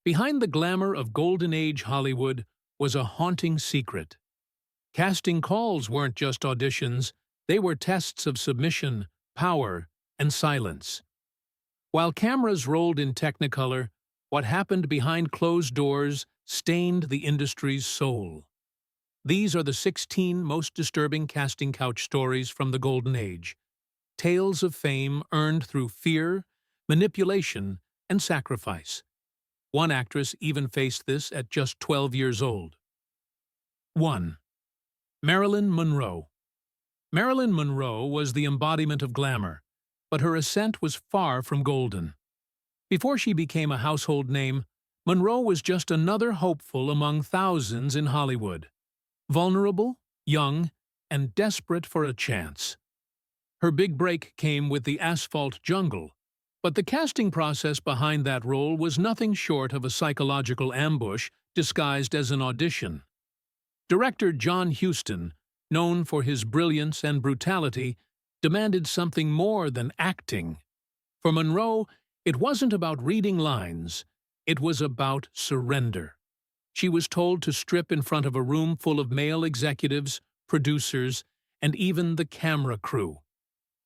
Behind the glamour of Golden Age Hollywood was a haunting secret. Casting calls weren't just auditions, they were tests of submission, power, and silence. While cameras rolled in Technicolor, what happened behind closed doors stained the industry's soul. These are the 16 most disturbing casting couch stories from the Golden Age. Tales of fame earned through fear, manipulation, and sacrifice. One actress even faced this at just 12 years old. 1. Marilyn Monroe. Marilyn Monroe was the embodiment of glamour, but her ascent was far from golden. Before she became a household name, Monroe was just another hopeful among thousands in Hollywood. Vulnerable, young, and desperate for a chance. Her big break came with The Asphalt Jungle, but the casting process behind that role was nothing short of a psychological ambush disguised as an audition. Director John Huston, known for his brilliance and brutality, demanded something more than acting. For Monroe, it wasn't about reading lines, it was about surrender. She was told to strip in front of a room full of male executives, producers, and even the camera crew.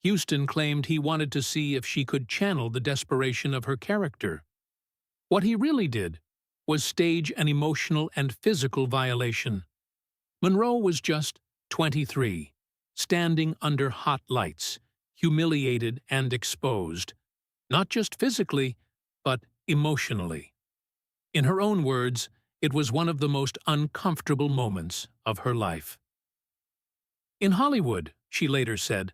Huston claimed he wanted to see if she could channel the desperation of her character. What he really did was stage an emotional and physical violation. Monroe was just 23, standing under hot lights, humiliated and exposed, not just physically, but emotionally. In her own words, it was one of the most uncomfortable moments of her life. In Hollywood, she later said,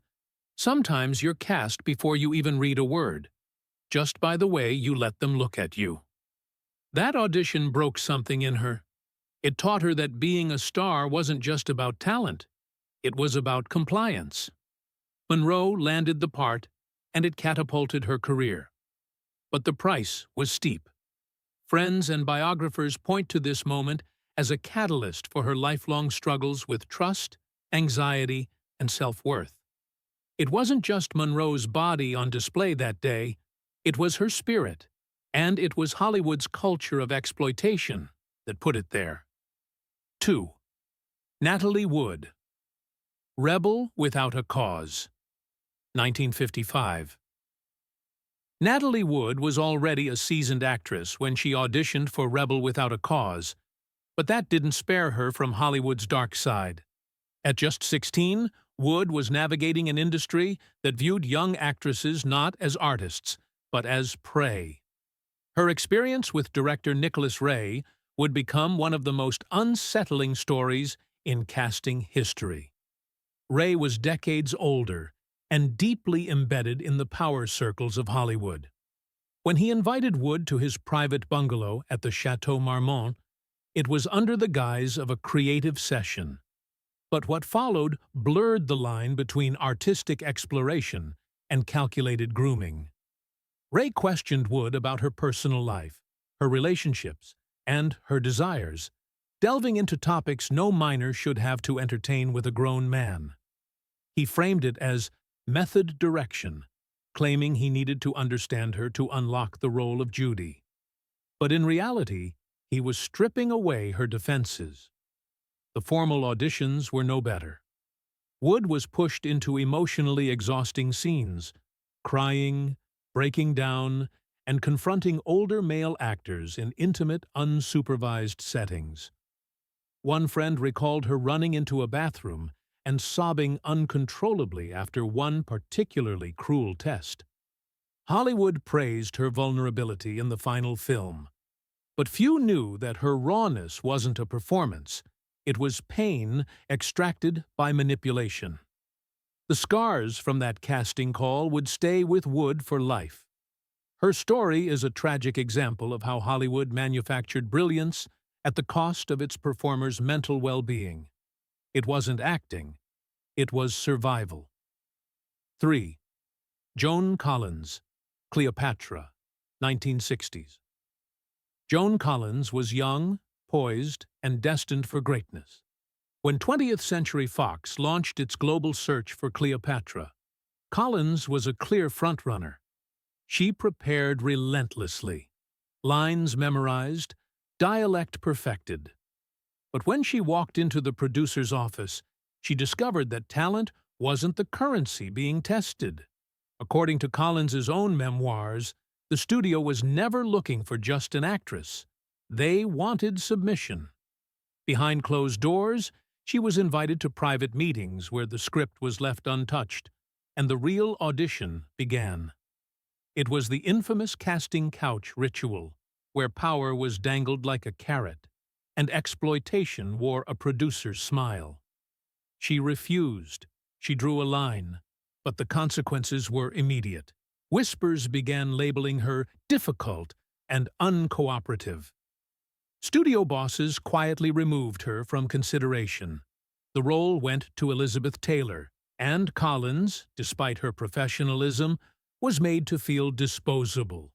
sometimes you're cast before you even read a word, just by the way you let them look at you. That audition broke something in her. It taught her that being a star wasn't just about talent, it was about compliance. Monroe landed the part, and it catapulted her career. But the price was steep. Friends and biographers point to this moment as a catalyst for her lifelong struggles with trust, anxiety, and self-worth. It wasn't just Monroe's body on display that day, it was her spirit, and it was Hollywood's culture of exploitation that put it there. 2. Natalie Wood. Rebel Without a Cause. 1955. Natalie Wood was already a seasoned actress when she auditioned for Rebel Without a Cause, but that didn't spare her from Hollywood's dark side. At just 16, Wood was navigating an industry that viewed young actresses not as artists, but as prey. Her experience with director Nicholas Ray would become one of the most unsettling stories in casting history. Ray was decades older and deeply embedded in the power circles of Hollywood. When he invited Wood to his private bungalow at the Chateau Marmont, it was under the guise of a creative session. But what followed blurred the line between artistic exploration and calculated grooming. Ray questioned Wood about her personal life, her relationships, and her desires, delving into topics no minor should have to entertain with a grown man. He framed it as method direction, claiming he needed to understand her to unlock the role of Judy. But in reality, he was stripping away her defenses. The formal auditions were no better. Wood was pushed into emotionally exhausting scenes, crying, breaking down, and confronting older male actors in intimate, unsupervised settings. One friend recalled her running into a bathroom and sobbing uncontrollably after one particularly cruel test. Hollywood praised her vulnerability in the final film, but few knew that her rawness wasn't a performance. It was pain extracted by manipulation. The scars from that casting call would stay with Wood for life. Her story is a tragic example of how Hollywood manufactured brilliance at the cost of its performers' mental well-being. It wasn't acting, it was survival. 3. Joan Collins, Cleopatra, 1960s. Joan Collins was young, poised, and destined for greatness. When 20th Century Fox launched its global search for Cleopatra, Collins was a clear frontrunner. She prepared relentlessly, lines memorized, dialect perfected. But when she walked into the producer's office, she discovered that talent wasn't the currency being tested. According to Collins's own memoirs, the studio was never looking for just an actress. They wanted submission. Behind closed doors, she was invited to private meetings where the script was left untouched, and the real audition began. It was the infamous casting couch ritual, where power was dangled like a carrot, and exploitation wore a producer's smile. She refused. She drew a line, but the consequences were immediate. Whispers began labeling her difficult and uncooperative. Studio bosses quietly removed her from consideration. The role went to Elizabeth Taylor, and Collins, despite her professionalism, was made to feel disposable.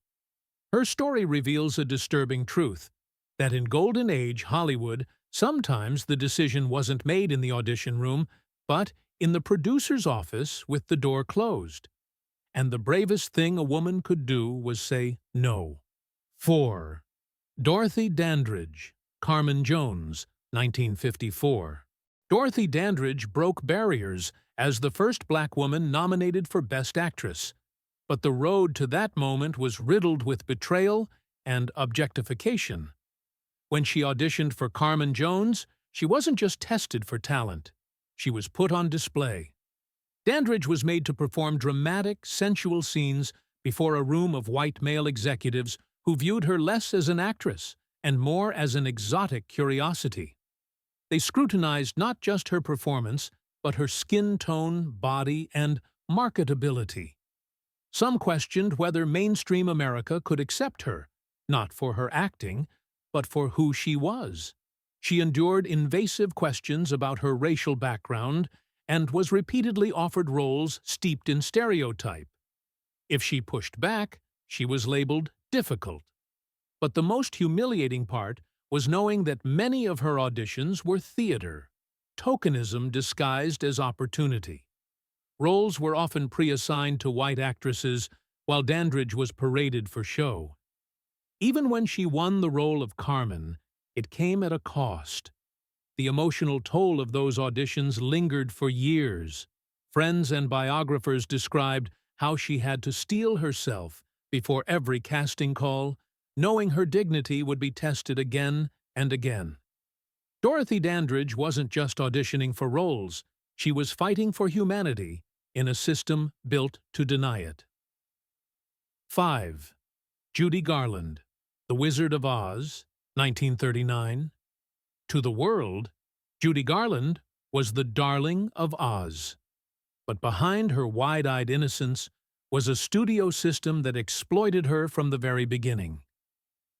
Her story reveals a disturbing truth, that in Golden Age Hollywood, sometimes the decision wasn't made in the audition room, but in the producer's office with the door closed. And the bravest thing a woman could do was say no. 4. Dorothy Dandridge, Carmen Jones, 1954. Dorothy Dandridge broke barriers as the first black woman nominated for Best Actress, but the road to that moment was riddled with betrayal and objectification. When she auditioned for Carmen Jones, she wasn't just tested for talent. She was put on display. Dandridge was made to perform dramatic, sensual scenes before a room of white male executives who viewed her less as an actress and more as an exotic curiosity. They scrutinized not just her performance, but her skin tone, body, and marketability. Some questioned whether mainstream America could accept her, not for her acting, but for who she was. She endured invasive questions about her racial background and was repeatedly offered roles steeped in stereotype. If she pushed back, she was labeled difficult. But the most humiliating part was knowing that many of her auditions were theater, tokenism disguised as opportunity. Roles were often pre-assigned to white actresses, while Dandridge was paraded for show. Even when she won the role of Carmen, it came at a cost. The emotional toll of those auditions lingered for years. Friends and biographers described how she had to steel herself before every casting call, knowing her dignity would be tested again and again. Dorothy Dandridge wasn't just auditioning for roles, she was fighting for humanity in a system built to deny it. 5. Judy Garland, The Wizard of Oz, 1939. To the world, Judy Garland was the darling of Oz. But behind her wide-eyed innocence was a studio system that exploited her from the very beginning.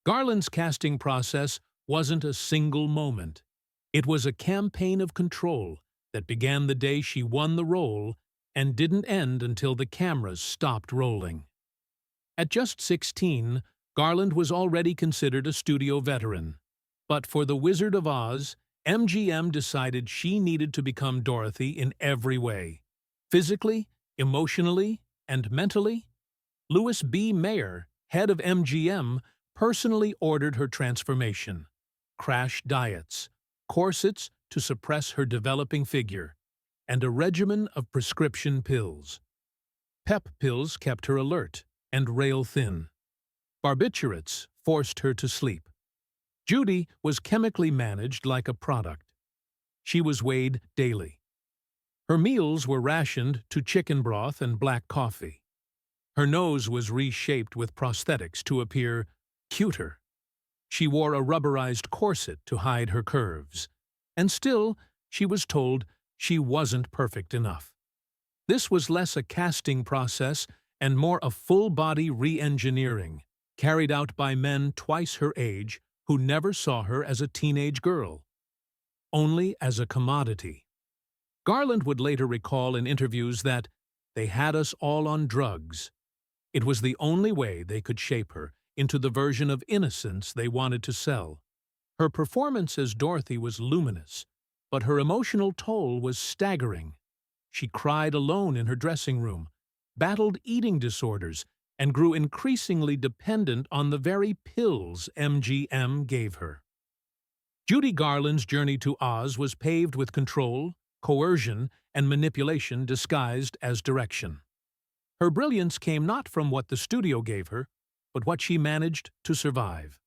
Garland's casting process wasn't a single moment. It was a campaign of control that began the day she won the role and didn't end until the cameras stopped rolling. At just 16, Garland was already considered a studio veteran. But for The Wizard of Oz, MGM decided she needed to become Dorothy in every way. Physically, emotionally, and mentally. Louis B. Mayer, head of MGM, personally ordered her transformation. Crash diets, corsets to suppress her developing figure, and a regimen of prescription pills. Pep pills kept her alert and rail-thin. Barbiturates forced her to sleep. Judy was chemically managed like a product. She was weighed daily. Her meals were rationed to chicken broth and black coffee. Her nose was reshaped with prosthetics to appear cuter. She wore a rubberized corset to hide her curves. And still, she was told she wasn't perfect enough. This was less a casting process and more a full-body re-engineering, carried out by men twice her age who never saw her as a teenage girl, only as a commodity. Garland would later recall in interviews that they had us all on drugs. It was the only way they could shape her into the version of innocence they wanted to sell. Her performance as Dorothy was luminous, but her emotional toll was staggering. She cried alone in her dressing room, battled eating disorders, and grew increasingly dependent on the very pills MGM gave her. Judy Garland's journey to Oz was paved with control, coercion, and manipulation disguised as direction. Her brilliance came not from what the studio gave her, but what she managed to survive.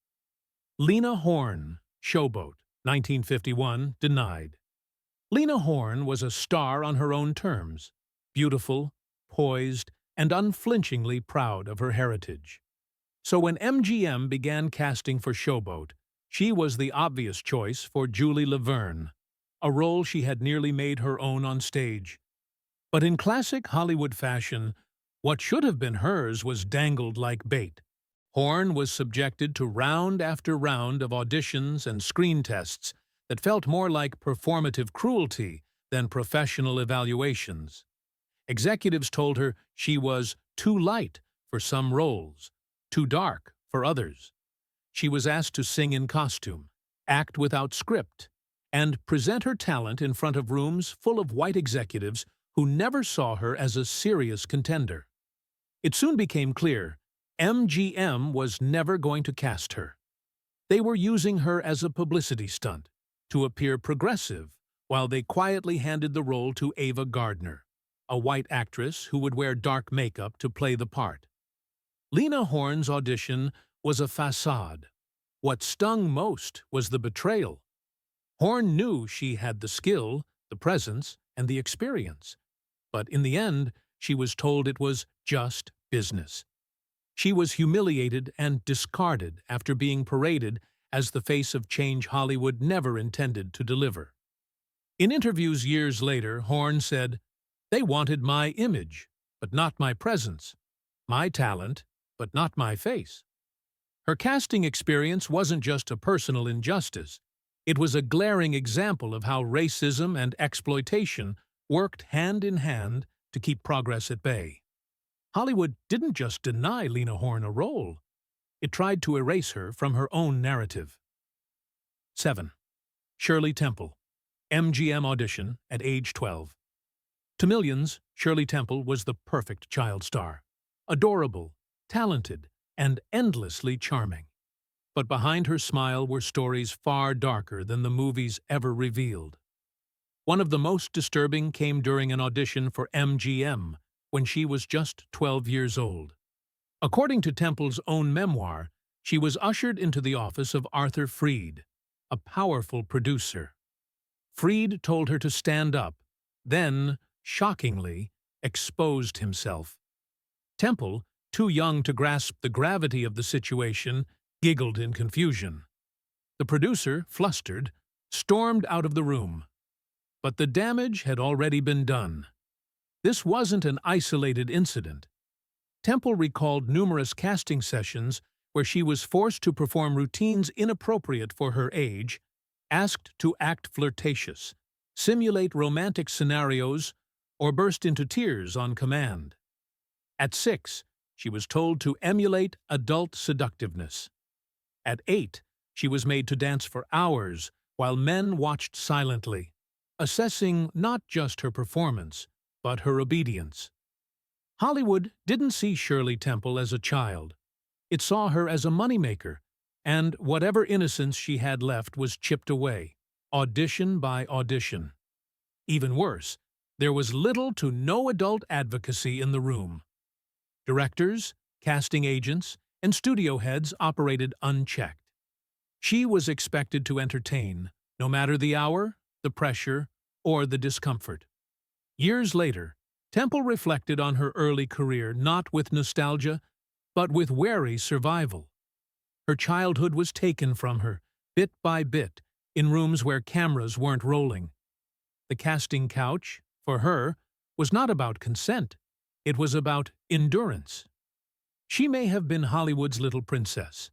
Lena Horne, Showboat, 1951, denied. Lena Horne was a star on her own terms, beautiful, poised, and unflinchingly proud of her heritage. So when MGM began casting for Showboat, she was the obvious choice for Julie Laverne, a role she had nearly made her own on stage. But in classic Hollywood fashion, what should have been hers was dangled like bait. Horne was subjected to round after round of auditions and screen tests that felt more like performative cruelty than professional evaluations. Executives told her she was too light for some roles, too dark for others. She was asked to sing in costume, act without script, and present her talent in front of rooms full of white executives who never saw her as a serious contender. It soon became clear MGM was never going to cast her. They were using her as a publicity stunt, to appear progressive, while they quietly handed the role to Ava Gardner, a white actress who would wear dark makeup to play the part. Lena Horne's audition was a facade. What stung most was the betrayal. Horne knew she had the skill, the presence, and the experience, but in the end, she was told it was just business. She was humiliated and discarded after being paraded as the face of change Hollywood never intended to deliver. In interviews years later, Horne said, "They wanted my image, but not my presence, my talent, but not my face." Her casting experience wasn't just a personal injustice. It was a glaring example of how racism and exploitation worked hand in hand to keep progress at bay. Hollywood didn't just deny Lena Horne a role. It tried to erase her from her own narrative. 7. Shirley Temple, MGM audition at age 12. To millions, Shirley Temple was the perfect child star. Adorable, talented, and endlessly charming. But behind her smile were stories far darker than the movies ever revealed. One of the most disturbing came during an audition for MGM when she was just 12 years old. According to Temple's own memoir, she was ushered into the office of Arthur Freed, a powerful producer. Freed told her to stand up, then, shockingly, exposed himself. Temple, too young to grasp the gravity of the situation, giggled in confusion. The producer, flustered, stormed out of the room. But the damage had already been done. This wasn't an isolated incident. Temple recalled numerous casting sessions where she was forced to perform routines inappropriate for her age, asked to act flirtatious, simulate romantic scenarios, or burst into tears on command. At 6, she was told to emulate adult seductiveness. At 8, she was made to dance for hours while men watched silently, assessing not just her performance, but her obedience. Hollywood didn't see Shirley Temple as a child. It saw her as a moneymaker, and whatever innocence she had left was chipped away, audition by audition. Even worse, there was little to no adult advocacy in the room. Directors, casting agents, and studio heads operated unchecked. She was expected to entertain, no matter the hour, the pressure, or the discomfort. Years later, Temple reflected on her early career not with nostalgia, but with wary survival. Her childhood was taken from her, bit by bit, in rooms where cameras weren't rolling. The casting couch, for her, was not about consent. It was about endurance. She may have been Hollywood's little princess,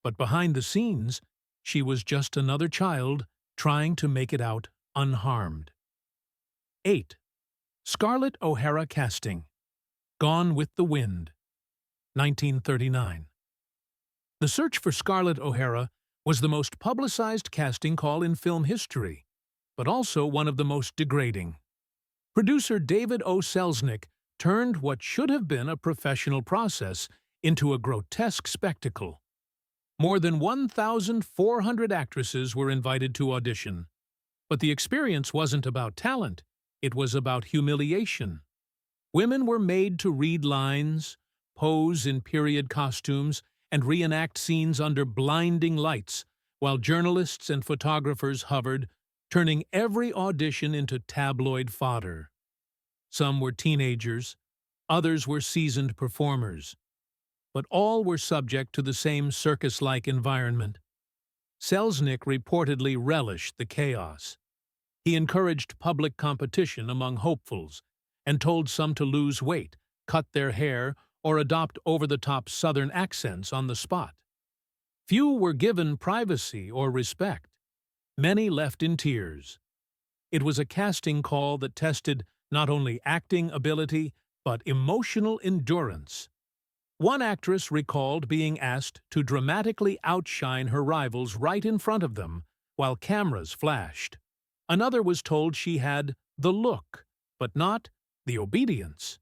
but behind the scenes, she was just another child trying to make it out unharmed. 8. Scarlett OHara casting. Gone with the Wind, 1939. The search for Scarlett OHara was the most publicized casting call in film history, but also one of the most degrading. Producer David O. Selznick turned what should have been a professional process into a grotesque spectacle. More than 1,400 actresses were invited to audition. But the experience wasn't about talent, it was about humiliation. Women were made to read lines, pose in period costumes, and reenact scenes under blinding lights, while journalists and photographers hovered, turning every audition into tabloid fodder. Some were teenagers, others were seasoned performers, but all were subject to the same circus-like environment. Selznick reportedly relished the chaos. He encouraged public competition among hopefuls and told some to lose weight, cut their hair, or adopt over-the-top Southern accents on the spot. Few were given privacy or respect. Many left in tears. It was a casting call that tested not only acting ability, but emotional endurance. One actress recalled being asked to dramatically outshine her rivals right in front of them while cameras flashed. Another was told she had the look, but not the obedience.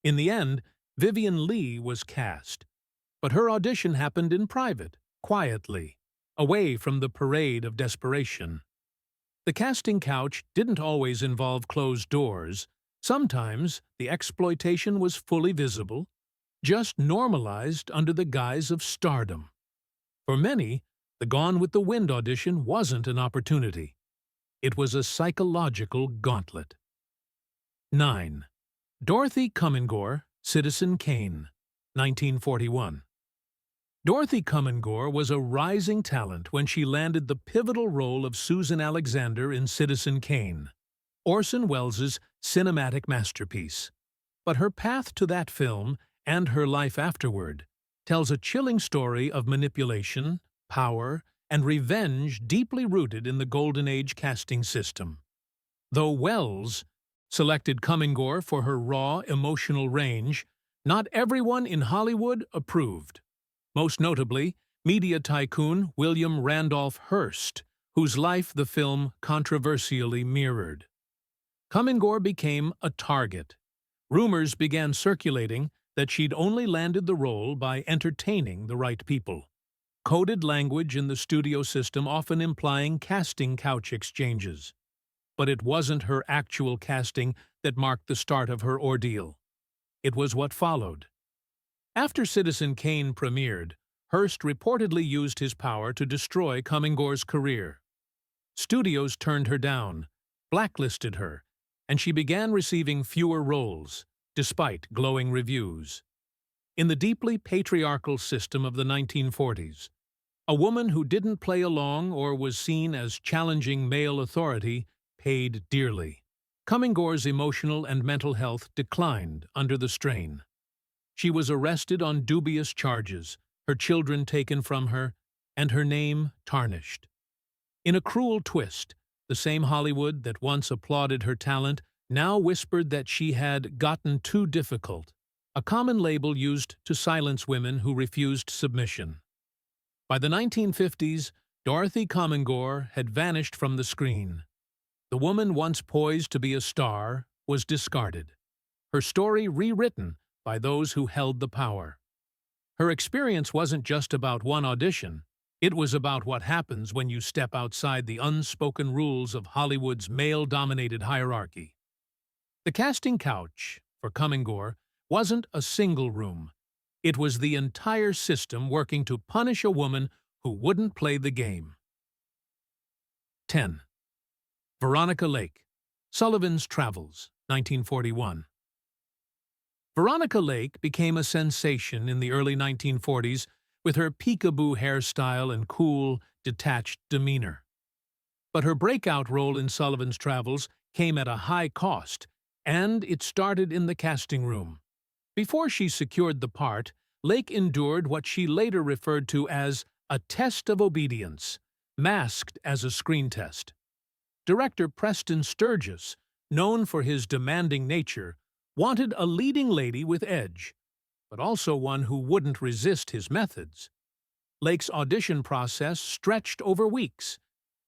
In the end, Vivien Leigh was cast, but her audition happened in private, quietly, away from the parade of desperation. The casting couch didn't always involve closed doors. Sometimes the exploitation was fully visible, just normalized under the guise of stardom. For many, the Gone with the Wind audition wasn't an opportunity. It was a psychological gauntlet. 9. Dorothy Cumming, Citizen Cain, 1941. Dorothy Cumming was a rising talent when she landed the pivotal role of Susan Alexander in Citizen Cain, Orson Welles' cinematic masterpiece. But her path to that film, and her life afterward, tells a chilling story of manipulation, power, and revenge deeply rooted in the Golden Age casting system. Though Welles selected Cumming for her raw, emotional range, not everyone in Hollywood approved. Most notably, media tycoon William Randolph Hearst, whose life the film controversially mirrored. Cumming became a target. Rumors began circulating that she'd only landed the role by entertaining the right people. Coded language in the studio system often implying casting couch exchanges. But it wasn't her actual casting that marked the start of her ordeal. It was what followed. After Citizen Cain premiered, Hearst reportedly used his power to destroy Cumming's career. Studios turned her down, blacklisted her, and she began receiving fewer roles, despite glowing reviews. In the deeply patriarchal system of the 1940s, a woman who didn't play along or was seen as challenging male authority paid dearly. Cumming's emotional and mental health declined under the strain. She was arrested on dubious charges, her children taken from her, and her name tarnished. In a cruel twist, the same Hollywood that once applauded her talent now whispered that she had gotten too difficult, a common label used to silence women who refused submission. By the 1950s, Dorothy Cumming had vanished from the screen. The woman once poised to be a star was discarded, her story rewritten by those who held the power. Her experience wasn't just about one audition, it was about what happens when you step outside the unspoken rules of Hollywood's male-dominated hierarchy. The casting couch, for Cumming, wasn't a single room. It was the entire system working to punish a woman who wouldn't play the game. 10. Veronica Lake, Sullivans Travels, 1941. Veronica Lake became a sensation in the early 1940s with her peekaboo hairstyle and cool, detached demeanor. But her breakout role in Sullivans Travels came at a high cost, and it started in the casting room. Before she secured the part, Lake endured what she later referred to as a test of obedience, masked as a screen test. Director Preston Sturges, known for his demanding nature, wanted a leading lady with edge, but also one who wouldn't resist his methods. Lake's audition process stretched over weeks,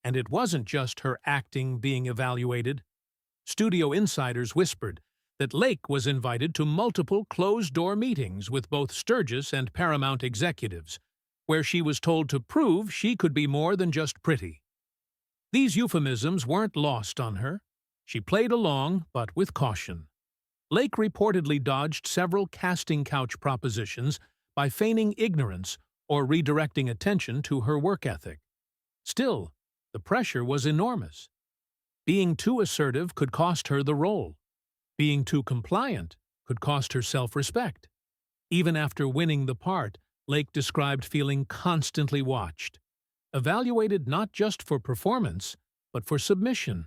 and it wasn't just her acting being evaluated. Studio insiders whispered that Lake was invited to multiple closed-door meetings with both Sturgis and Paramount executives, where she was told to prove she could be more than just pretty. These euphemisms weren't lost on her. She played along, but with caution. Lake reportedly dodged several casting couch propositions by feigning ignorance or redirecting attention to her work ethic. Still, the pressure was enormous. Being too assertive could cost her the role. Being too compliant could cost her self-respect. Even after winning the part, Lake described feeling constantly watched, evaluated not just for performance, but for submission.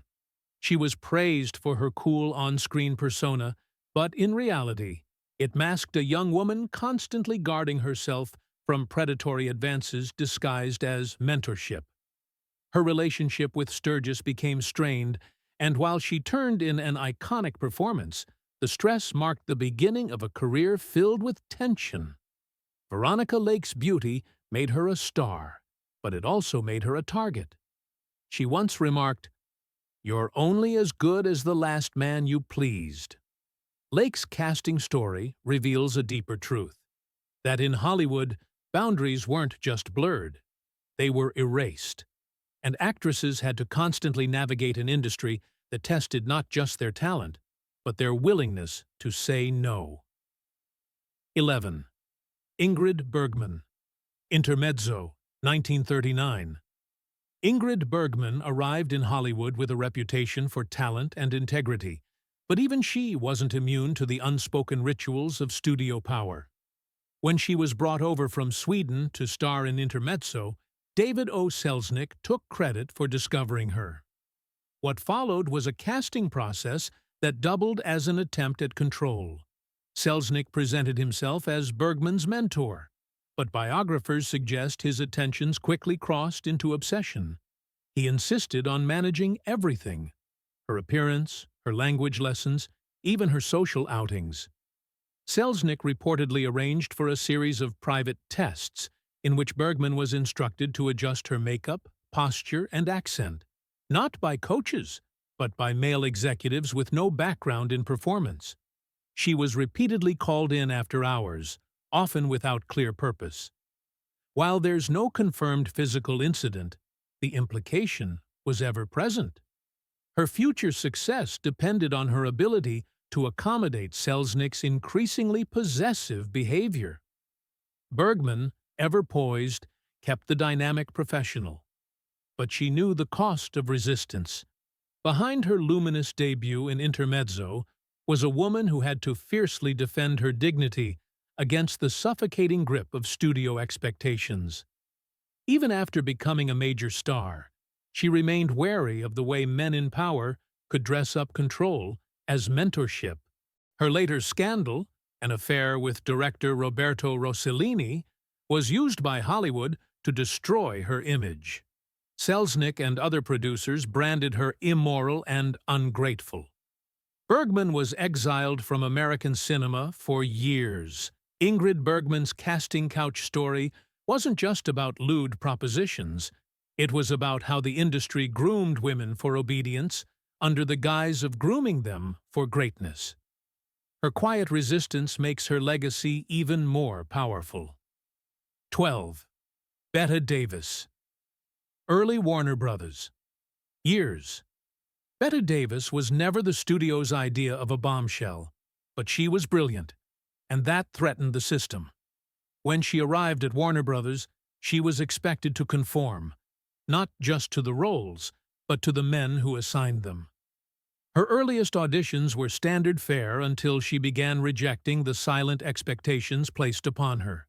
She was praised for her cool on-screen persona, but in reality, it masked a young woman constantly guarding herself from predatory advances disguised as mentorship. Her relationship with Sturgis became strained, and while she turned in an iconic performance, the stress marked the beginning of a career filled with tension. Veronica Lake's beauty made her a star, but it also made her a target. She once remarked, "You're only as good as the last man you pleased." Lake's casting story reveals a deeper truth, that in Hollywood, boundaries weren't just blurred, they were erased, and actresses had to constantly navigate an industry that tested not just their talent, but their willingness to say no. 11. Ingrid Bergman. Intermezzo, 1939. Ingrid Bergman arrived in Hollywood with a reputation for talent and integrity, but even she wasn't immune to the unspoken rituals of studio power. When she was brought over from Sweden to star in Intermezzo, David O. Selznick took credit for discovering her. What followed was a casting process that doubled as an attempt at control. Selznick presented himself as Bergman's mentor, but biographers suggest his attentions quickly crossed into obsession. He insisted on managing everything: her appearance, her language lessons, even her social outings. Selznick reportedly arranged for a series of private tests in which Bergman was instructed to adjust her makeup, posture, and accent, not by coaches, but by male executives with no background in performance. She was repeatedly called in after hours, often without clear purpose. While there's no confirmed physical incident, the implication was ever present. Her future success depended on her ability to accommodate Selznick's increasingly possessive behavior. Bergman, ever poised, kept the dynamic professional. But she knew the cost of resistance. Behind her luminous debut in Intermezzo was a woman who had to fiercely defend her dignity against the suffocating grip of studio expectations. Even after becoming a major star, she remained wary of the way men in power could dress up control as mentorship. Her later scandal, an affair with director Roberto Rossellini, was used by Hollywood to destroy her image. Selznick and other producers branded her immoral and ungrateful. Bergman was exiled from American cinema for years. Ingrid Bergman's casting couch story wasn't just about lewd propositions. It was about how the industry groomed women for obedience under the guise of grooming them for greatness. Her quiet resistance makes her legacy even more powerful. 12. Bette Davis. Early Warner Brothers. Years. Bette Davis was never the studio's idea of a bombshell, but she was brilliant, and that threatened the system. When she arrived at Warner Brothers, she was expected to conform, not just to the roles, but to the men who assigned them. Her earliest auditions were standard fare until she began rejecting the silent expectations placed upon her.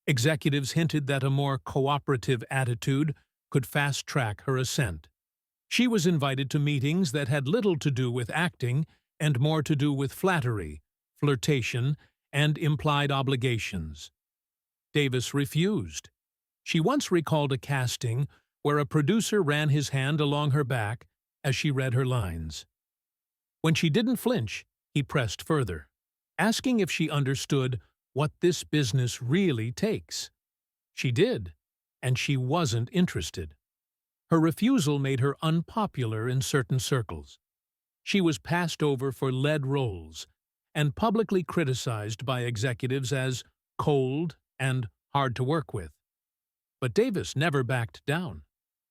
Executives hinted that a more cooperative attitude could fast-track her ascent. She was invited to meetings that had little to do with acting and more to do with flattery, flirtation, and implied obligations. Davis refused. She once recalled a casting where a producer ran his hand along her back as she read her lines. When she didn't flinch, he pressed further, asking if she understood what this business really takes. She did, and she wasn't interested. Her refusal made her unpopular in certain circles. She was passed over for lead roles and publicly criticized by executives as cold and hard to work with. But Davis never backed down.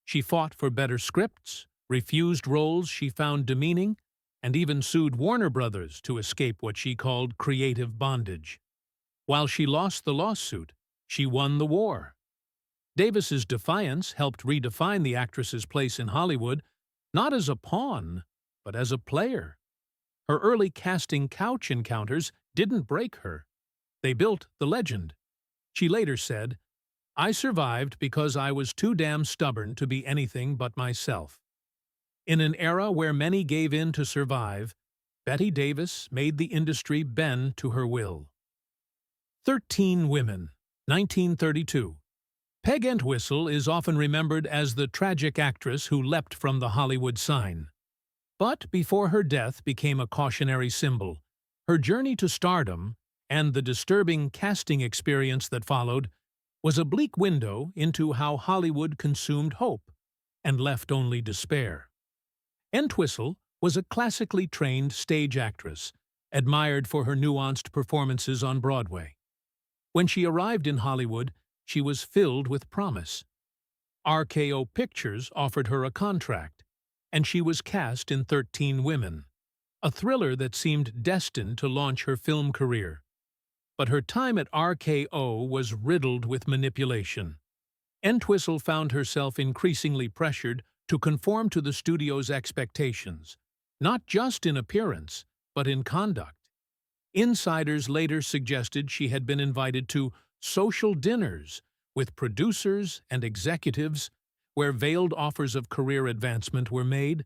She fought for better scripts, refused roles she found demeaning, and even sued Warner Brothers to escape what she called creative bondage. While she lost the lawsuit, she won the war. Davis's defiance helped redefine the actress's place in Hollywood, not as a pawn, but as a player. Her early casting couch encounters didn't break her. They built the legend. She later said, "I survived because I was too damn stubborn to be anything but myself." In an era where many gave in to survive, Bette Davis made the industry bend to her will. 13 Women, 1932. Peg Entwistle is often remembered as the tragic actress who leapt from the Hollywood sign. But before her death became a cautionary symbol, her journey to stardom, and the disturbing casting experience that followed, was a bleak window into how Hollywood consumed hope and left only despair. Entwistle was a classically trained stage actress, admired for her nuanced performances on Broadway. When she arrived in Hollywood, she was filled with promise. RKO Pictures offered her a contract, and she was cast in 13 Women, a thriller that seemed destined to launch her film career. But her time at RKO was riddled with manipulation. Entwistle found herself increasingly pressured to conform to the studio's expectations, not just in appearance, but in conduct. Insiders later suggested she had been invited to social dinners with producers and executives where veiled offers of career advancement were made.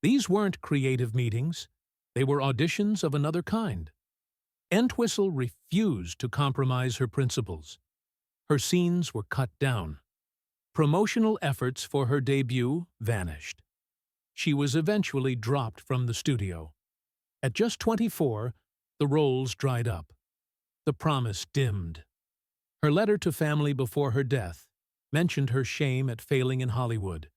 These weren't creative meetings. They were auditions of another kind. Entwistle refused to compromise her principles. Her scenes were cut down. Promotional efforts for her debut vanished. She was eventually dropped from the studio. At just 24, the roles dried up. The promise dimmed. Her letter to family before her death mentioned her shame at failing in Hollywood,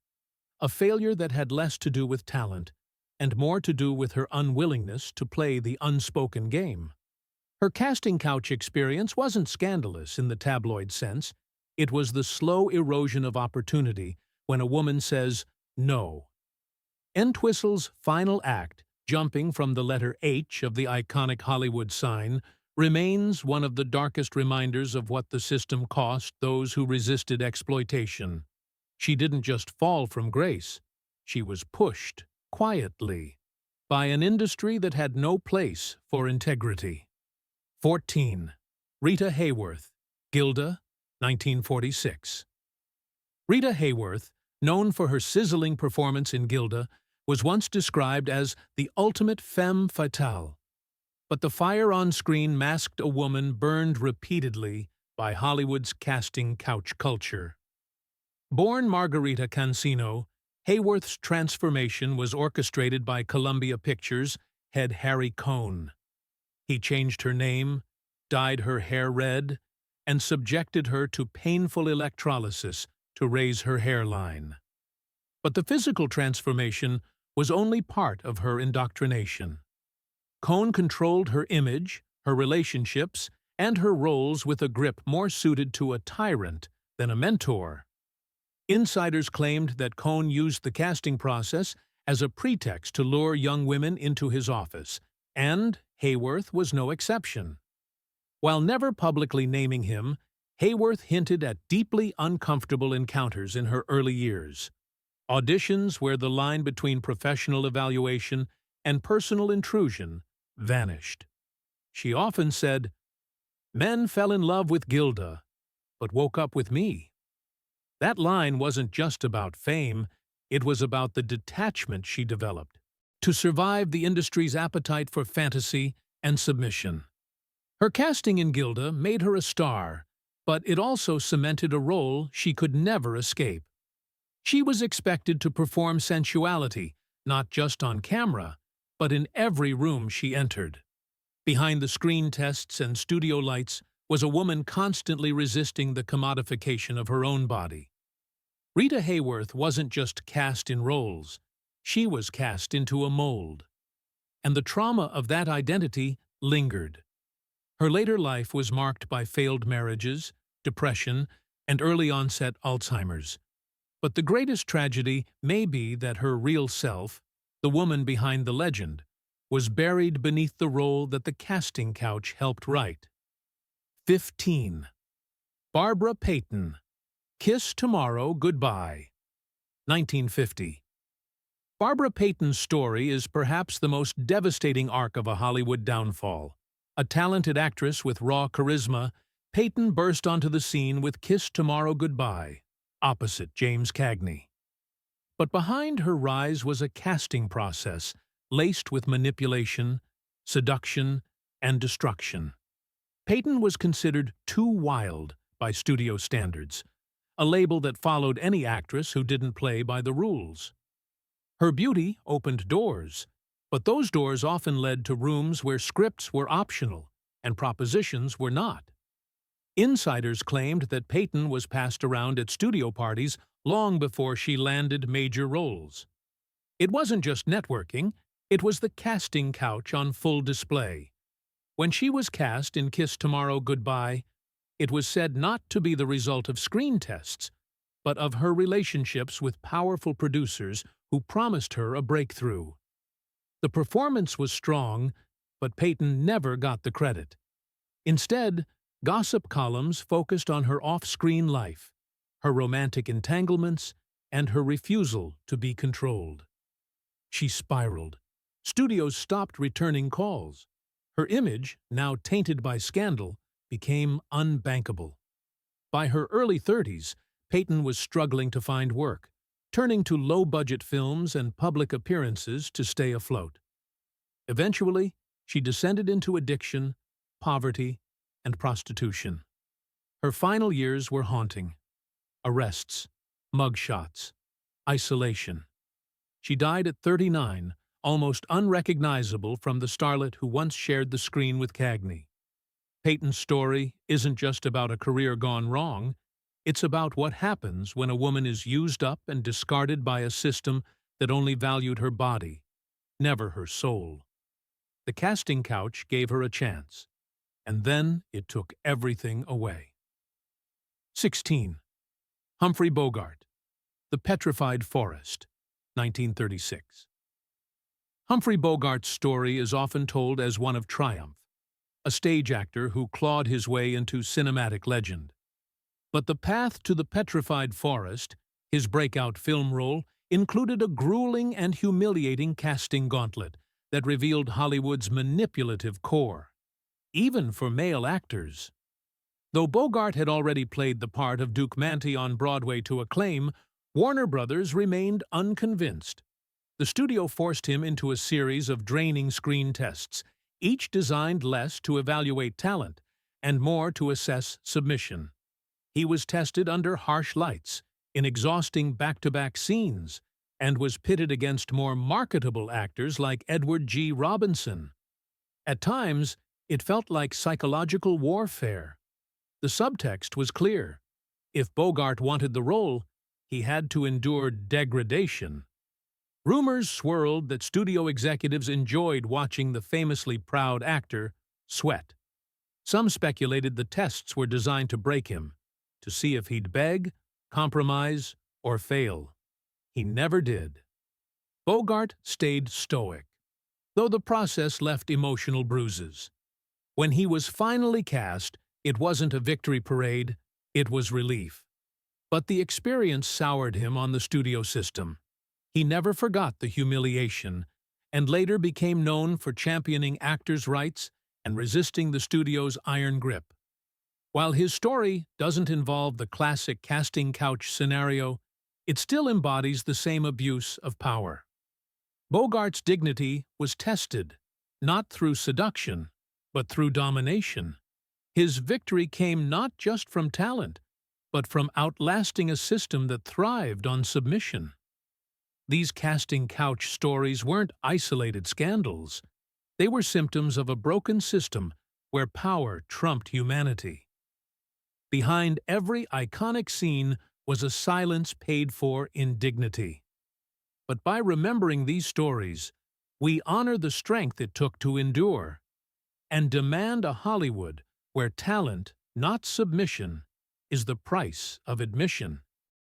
a failure that had less to do with talent and more to do with her unwillingness to play the unspoken game. Her casting couch experience wasn't scandalous in the tabloid sense. It was the slow erosion of opportunity when a woman says no. Entwistle's final act, jumping from the letter H of the iconic Hollywood sign, remains one of the darkest reminders of what the system cost those who resisted exploitation. She didn't just fall from grace. She was pushed, quietly, by an industry that had no place for integrity. 14. Rita Hworth, Gilda, 1946. Rita Hworth, known for her sizzling performance in Gilda, was once described as the ultimate femme fatale. But the fire on screen masked a woman burned repeatedly by Hollywood's casting couch culture. Born Margarita Cancino, Hworth's transformation was orchestrated by Columbia Pictures head Harry Cohn. He changed her name, dyed her hair red, and subjected her to painful electrolysis to raise her hairline. But the physical transformation was only part of her indoctrination. Cohn controlled her image, her relationships, and her roles with a grip more suited to a tyrant than a mentor. Insiders claimed that Cohn used the casting process as a pretext to lure young women into his office, and Hworth was no exception. While never publicly naming him, Hworth hinted at deeply uncomfortable encounters in her early years. Auditions where the line between professional evaluation and personal intrusion vanished. She often said, "Men fell in love with Gilda, but woke up with me." That line wasn't just about fame, it was about the detachment she developed to survive the industry's appetite for fantasy and submission. Her casting in Gilda made her a star, but it also cemented a role she could never escape. She was expected to perform sensuality, not just on camera, but in every room she entered. Behind the screen tests and studio lights was a woman constantly resisting the commodification of her own body. Rita Hworth wasn't just cast in roles, she was cast into a mold. and the trauma of that identity lingered. Her later life was marked by failed marriages, depression, and early-onset Alzheimer's. But the greatest tragedy may be that her real self, the woman behind the legend, was buried beneath the role that the casting couch helped write. 15. Barbara Payton, Kiss Tomorrow, Goodbye. 1950. Barbara Payton's story is perhaps the most devastating arc of a Hollywood downfall. A talented actress with raw charisma, Payton burst onto the scene with Kiss Tomorrow, Goodbye, opposite James Cagney. But behind her rise was a casting process laced with manipulation, seduction, and destruction. Payton was considered too wild by studio standards, a label that followed any actress who didn't play by the rules. Her beauty opened doors, but those doors often led to rooms where scripts were optional and propositions were not. Insiders claimed that Payton was passed around at studio parties long before she landed major roles. It wasn't just networking, it was the casting couch on full display. When she was cast in Kiss Tomorrow, Goodbye, it was said not to be the result of screen tests, but of her relationships with powerful producers who promised her a breakthrough. The performance was strong, but Payton never got the credit. Instead, gossip columns focused on her off-screen life, her romantic entanglements, and her refusal to be controlled. She spiraled. Studios stopped returning calls. Her image, now tainted by scandal, became unbankable. By her early 30s, Payton was struggling to find work, turning to low-budget films and public appearances to stay afloat. Eventually, she descended into addiction, poverty, and prostitution. Her final years were haunting. Arrests, mugshots, isolation. She died at 39, almost unrecognizable from the starlet who once shared the screen with Cagney. Payton's story isn't just about a career gone wrong, it's about what happens when a woman is used up and discarded by a system that only valued her body, never her soul. The casting couch gave her a chance, and then it took everything away. 16. Humphrey Bogart, The Petrified Forest, 1936. Humphrey Bogart's story is often told as one of triumph, a stage actor who clawed his way into cinematic legend. But the path to the Petrified Forest, his breakout film role, included a grueling and humiliating casting gauntlet that revealed Hollywood's manipulative core, even for male actors. Though Bogart had already played the part of Duke Manty on Broadway to acclaim, Warner Brothers remained unconvinced. The studio forced him into a series of draining screen tests, each designed less to evaluate talent and more to assess submission. He was tested under harsh lights, in exhausting back-to-back scenes, and was pitted against more marketable actors like Edward G. Robinson. At times, it felt like psychological warfare. The subtext was clear. If Bogart wanted the role, he had to endure degradation. Rumors swirled that studio executives enjoyed watching the famously proud actor sweat. Some speculated the tests were designed to break him, to see if he'd beg, compromise, or fail. He never did. Bogart stayed stoic, though the process left emotional bruises. When he was finally cast, it wasn't a victory parade, it was relief. But the experience soured him on the studio system. He never forgot the humiliation, and later became known for championing actors' rights and resisting the studio's iron grip. While his story doesn't involve the classic casting couch scenario, it still embodies the same abuse of power. Bogart's dignity was tested, not through seduction, but through domination. His victory came not just from talent, but from outlasting a system that thrived on submission. These casting couch stories weren't isolated scandals. They were symptoms of a broken system where power trumped humanity. Behind every iconic scene was a silence paid for in dignity. But by remembering these stories, We honor the strength it took to endure, and demand a Hollywood where talent, not submission, is the price of admission.